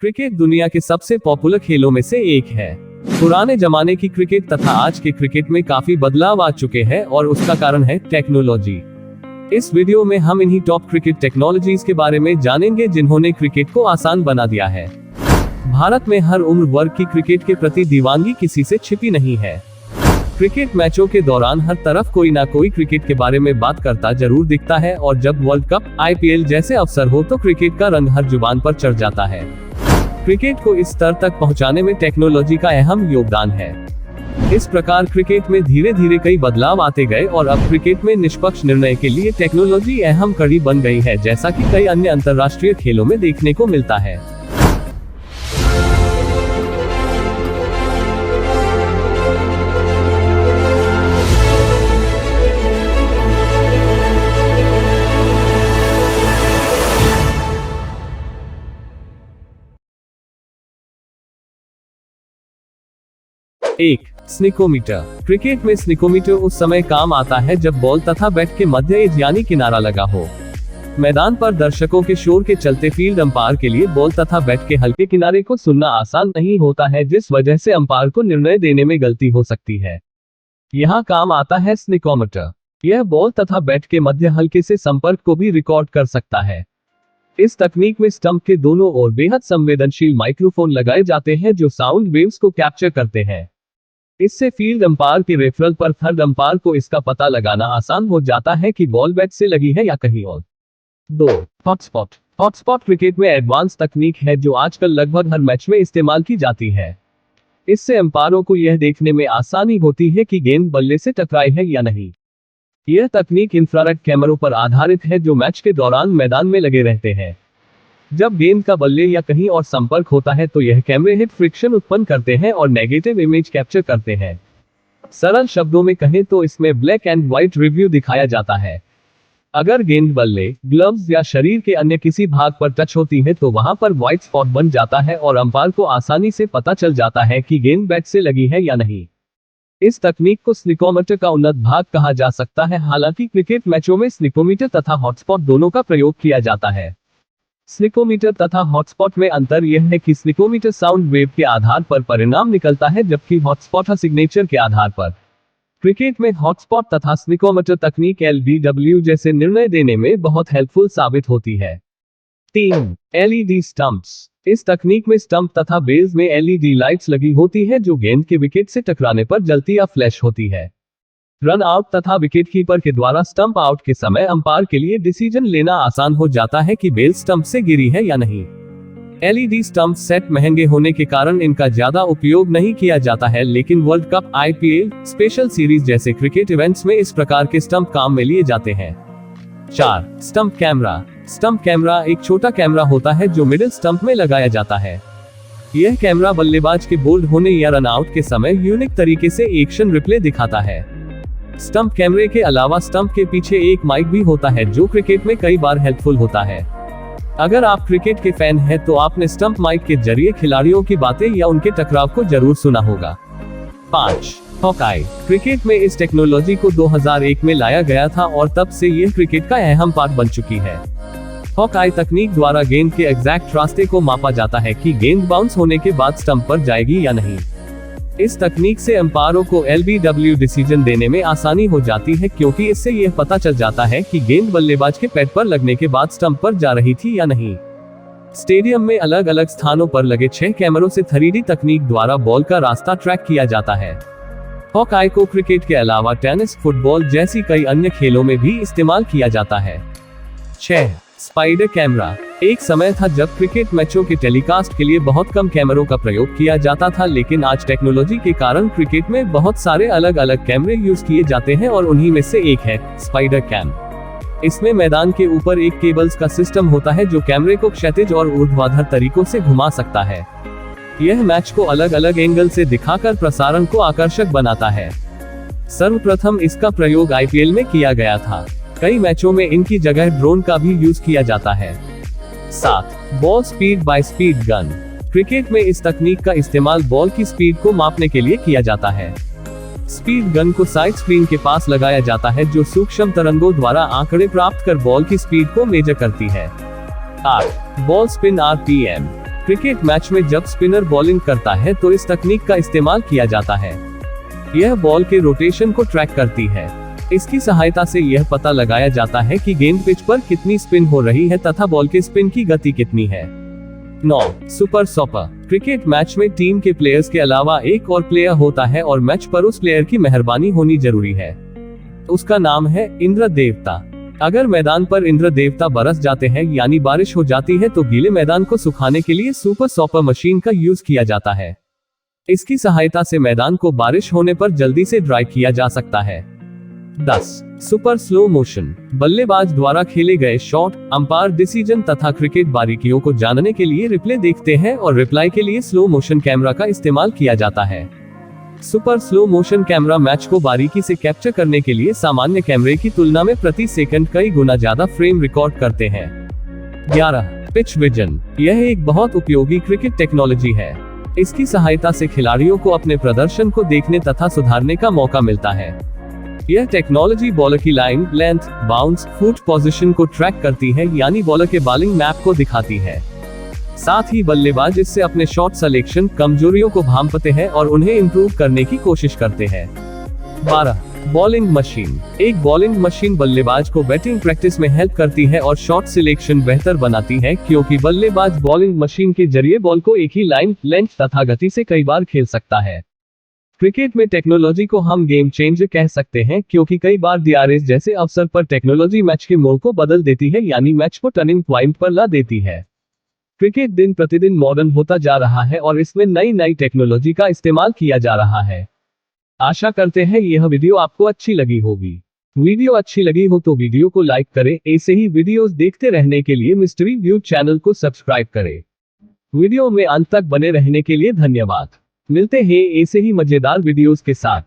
Cricket दुनिया के सबसे पॉपुलर खेलों में से एक है। पुराने जमाने की क्रिकेट तथा आज के क्रिकेट में काफी बदलाव आ चुके हैं और उसका कारण है टेक्नोलॉजी। इस वीडियो में हम इन्हीं टॉप क्रिकेट टेक्नोलॉजीज के बारे में जानेंगे जिन्होंने क्रिकेट को आसान बना दिया है। भारत में हर उम्र वर्ग की क्रिकेट के प्रति दीवानगी किसी से छिपी नहीं है। क्रिकेट मैचों के दौरान हर तरफ कोई ना कोई क्रिकेट के बारे में बात करता जरूर दिखता है और जब वर्ल्ड कप, IPL जैसे अवसर हो तो क्रिकेट का रंग हर जुबान पर चढ़ जाता है। क्रिकेट को इस स्तर तक पहुंचाने में टेक्नोलॉजी का अहम योगदान है। इस प्रकार क्रिकेट में धीरे धीरे कई बदलाव आते गए और अब क्रिकेट में निष्पक्ष निर्णय के लिए टेक्नोलॉजी अहम कड़ी बन गई है, जैसा कि कई अन्य अंतर्राष्ट्रीय खेलों में देखने को मिलता है। एक, स्निकोमीटर। क्रिकेट में स्निकोमीटर उस समय काम आता है जब बॉल तथा बैट के मध्य एज यानी किनारा लगा हो। मैदान पर दर्शकों के शोर के चलते फील्ड अंपायर के लिए बॉल तथा बैट के हल्के किनारे को सुनना आसान नहीं होता है, जिस वजह से अंपायर को निर्णय देने में गलती हो सकती है। यहाँ काम आता है स्निकोमीटर। यह बॉल तथा बैट के मध्य हल्के से संपर्क को भी रिकॉर्ड कर सकता है। इस तकनीक में स्टंप के दोनों ओर बेहद संवेदनशील माइक्रोफोन लगाए जाते हैं जो साउंड वेव्स को कैप्चर करते हैं। इससे फील्ड अंपायर के रेफरल पर थर्ड अंपायर को इसका पता लगाना आसान हो जाता है कि बॉल बैट से लगी है या कहीं और। 2, हॉटस्पॉट। हॉटस्पॉट क्रिकेट में एडवांस तकनीक है जो आजकल लगभग हर मैच में इस्तेमाल की जाती है। इससे अंपायरों को यह देखने में आसानी होती है कि गेंद बल्ले से टकराई है या नहीं। यह तकनीक इंफ्रारेड कैमरों पर आधारित है जो मैच के दौरान मैदान में लगे रहते हैं। जब गेंद का बल्ले या कहीं और संपर्क होता है तो यह कैमरे हिट फ्रिक्शन उत्पन्न करते हैं और नेगेटिव इमेज कैप्चर करते हैं। सरल शब्दों में कहें तो इसमें ब्लैक एंड व्हाइट रिव्यू दिखाया जाता है। अगर गेंद बल्ले, ग्लव्स या शरीर के अन्य किसी भाग पर टच होती है तो वहां पर व्हाइट स्पॉट बन जाता है और अंपायर को आसानी से पता चल जाता है कि गेंद बैट से लगी है या नहीं। इस तकनीक को स्निकोमीटर का उन्नत भाग कहा जा सकता है। हालांकि क्रिकेट मैचों में स्निकोमीटर तथा हॉटस्पॉट दोनों का प्रयोग किया जाता है। स्निकोमीटर तथा हॉटस्पॉट में अंतर यह है कि स्निकोमीटर साउंड वेव के आधार पर परिणाम निकलता है जबकि हॉटस्पॉट सिग्नेचर के आधार पर। क्रिकेट में हॉटस्पॉट तथा स्निकोमीटर तकनीक LBW जैसे निर्णय देने में बहुत हेल्पफुल साबित होती है। 3, LED स्टंप्स। इस तकनीक में स्टंप तथा बेस में LED लाइट्स लगी होती है जो गेंद के विकेट से टकराने पर जलती या फ्लैश होती है। रन आउट तथा विकेट कीपर के द्वारा स्टंप आउट के समय अंपायर के लिए डिसीजन लेना आसान हो जाता है कि बेल स्टंप से गिरी है या नहीं। LED स्टंप सेट महंगे होने के कारण इनका ज्यादा उपयोग नहीं किया जाता है, लेकिन world cup, IPL, special series जैसे क्रिकेट इवेंट्स में इस प्रकार के स्टंप काम में लिए जाते हैं। 4, स्टंप कैमरा। स्टंप कैमरा एक छोटा कैमरा होता है जो मिडिल स्टंप में लगाया जाता है। यह कैमरा बल्लेबाज के बोल्ड होने या रन आउट के समय यूनिक तरीके से एक्शन रिप्ले दिखाता है। स्टंप कैमरे के अलावा स्टंप के पीछे एक माइक भी होता है जो क्रिकेट में कई बार हेल्पफुल होता है। अगर आप क्रिकेट के फैन हैं तो आपने स्टंप माइक के जरिए खिलाड़ियों की बातें या उनके टकराव को जरूर सुना होगा। 5, हॉकआई। क्रिकेट में इस टेक्नोलॉजी को 2001 में लाया गया था और तब से यह क्रिकेट का अहम पार्ट बन चुकी है। हॉकआई तकनीक द्वारा गेंद के एग्जैक्ट रास्ते को मापा जाता है कि गेंद बाउंस होने के बाद स्टंप पर जाएगी या नहीं। इस तकनीक से अंपायरों को LBW डिसीजन देने में आसानी हो जाती है, क्योंकि इससे यह पता चल जाता है कि गेंद बल्लेबाज के पैड पर लगने के बाद स्टंप पर जा रही थी या नहीं। स्टेडियम में अलग अलग स्थानों पर लगे 6 कैमरों से 3D तकनीक द्वारा बॉल का रास्ता ट्रैक किया जाता है। हॉकआई को क्रिकेट के अलावा टेनिस, फुटबॉल जैसी कई अन्य खेलों में भी इस्तेमाल किया जाता है। 6, स्पाइडर कैमरा। एक समय था जब क्रिकेट मैचों के टेलीकास्ट के लिए बहुत कम कैमरों का प्रयोग किया जाता था, लेकिन आज टेक्नोलॉजी के कारण क्रिकेट में बहुत सारे अलग अलग कैमरे यूज किए जाते हैं और उन्हीं में से एक है स्पाइडर कैम। इसमें मैदान के ऊपर एक केबल्स का सिस्टम होता है जो कैमरे को क्षैतिज और ऊर्ध्वाधर तरीकों से घुमा सकता है। यह मैच को अलग अलग एंगल से दिखाकर प्रसारण को आकर्षक बनाता है। सर्वप्रथम इसका प्रयोग IPL में किया गया था। कई मैचों में इनकी जगह ड्रोन का भी यूज किया जाता है। 7, ball speed by speed gun. Cricket में इस तकनीक का इस्तेमाल बॉल की स्पीड को मापने के लिए किया जाता है। स्पीड गन को साइड स्क्रीन के पास लगाया जाता है जो सूक्ष्म तरंगों द्वारा आंकड़े प्राप्त कर बॉल की स्पीड को मेजर करती है। 8, ball spin RPM। Cricket match में जब स्पिनर बॉलिंग करता है तो इस तकनीक का इस्तेमाल किया जाता है। यह बॉल के रोटेशन को ट्रैक करती है। इसकी सहायता से यह पता लगाया जाता है कि गेंद पिच पर कितनी स्पिन हो रही है तथा बॉल के स्पिन की गति कितनी है। 9. Super sopper. क्रिकेट मैच में टीम के प्लेयर्स के अलावा एक और प्लेयर होता है और मैच पर उस प्लेयर की मेहरबानी होनी जरूरी है। उसका नाम है इंद्र देवता। अगर मैदान पर इंद्र देवता बरस जाते हैं यानी बारिश हो जाती है तो गीले मैदान को सुखाने के लिए सुपर सॉपर मशीन का यूज किया जाता है। इसकी सहायता से मैदान को बारिश होने पर जल्दी से ड्राई किया जा सकता है। 10. Super slow motion. बल्लेबाज द्वारा खेले गए शॉट, अंपायर डिसीजन तथा क्रिकेट बारीकियों को जानने के लिए रिप्ले देखते हैं और रिप्लाई के लिए स्लो मोशन कैमरा का इस्तेमाल किया जाता है। Super slow motion camera match को बारीकी से कैप्चर करने के लिए सामान्य कैमरे की तुलना में प्रति सेकंड कई गुना ज्यादा फ्रेम रिकॉर्ड करते हैं। 11. Pitch vision. यह एक बहुत उपयोगी क्रिकेट टेक्नोलॉजी है। इसकी सहायता से खिलाड़ियों को अपने प्रदर्शन को देखने तथा सुधारने का मौका मिलता है। यह टेक्नोलॉजी बॉलर की line, length, bounce, foot position को ट्रैक करती है यानी बॉलर के बॉलिंग मैप को दिखाती है। साथ ही बल्लेबाज इससे अपने शॉट सिलेक्शन, कमजोरियों को भांपते हैं और उन्हें इंप्रूव करने की कोशिश करते हैं। 12. Bowling machine. एक बॉलिंग मशीन बल्लेबाज को बैटिंग प्रैक्टिस में हेल्प करती है और शॉट सिलेक्शन बेहतर बनाती है क्योंकि बल्लेबाज बॉलिंग मशीन के जरिए बॉल को एक ही लाइन, लेंथ तथा गति से कई बार खेल सकता है। क्रिकेट में टेक्नोलॉजी को हम गेम चेंजर कह सकते हैं क्योंकि कई बार डीआरएस जैसे अवसर पर टेक्नोलॉजी मैच के मोड़ को बदल देती है यानी मैच को टर्निंग पॉइंट पर ला देती है। क्रिकेट दिन प्रतिदिन मॉडर्न होता जा रहा है और इसमें नई नई टेक्नोलॉजी का इस्तेमाल किया जा रहा है। आशा करते हैं यह वीडियो आपको अच्छी लगी होगी। वीडियो अच्छी लगी हो तो वीडियो को लाइक करें। ऐसे ही वीडियोस देखते रहने के लिए मिस्ट्री व्यू चैनल को सब्सक्राइब करें। वीडियो में अंत तक बने रहने के लिए धन्यवाद। मिलते हैं ऐसे ही मजेदार वीडियोस के साथ।